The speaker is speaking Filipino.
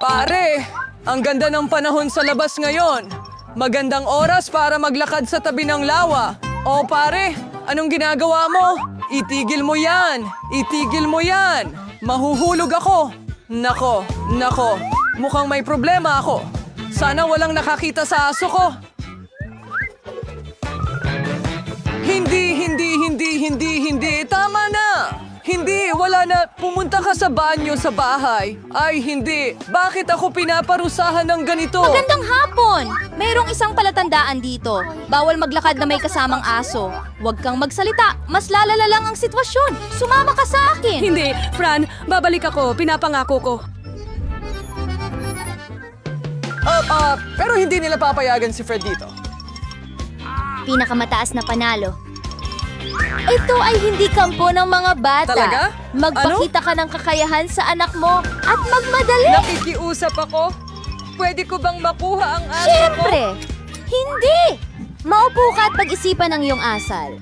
Pare, ang ganda ng panahon sa labas ngayon. Magandang oras para maglakad sa tabi ng lawa. O pare, anong ginagawa mo? Itigil mo yan! Itigil mo yan! Mahuhulog ako! Nako, mukhang may problema ako. Sana walang nakakita sa aso ko. Hindi. Tama na! Hindi, wala na. Pumunta ka sa banyo sa bahay. Ay, hindi. Bakit ako pinaparusahan ng ganito? Magandang hapon! Mayroong isang palatandaan dito. Bawal maglakad na may kasamang aso. Huwag kang magsalita. Mas lalala lang ang sitwasyon. Sumama ka sa akin. Hindi, Fran, babalik ako. Pinapangako ko. Pero hindi nila papayagan si Fred dito. Pinakamataas na panalo. Ito ay hindi kampo ng mga bata. Talaga? Magpakita ka ng kakayahan sa anak mo at magmadali. Nakikiusap ako? Pwede ko bang makuha ang aso ko? Siyempre! Hindi! Maupo ka at pag-isipan ang iyong asal.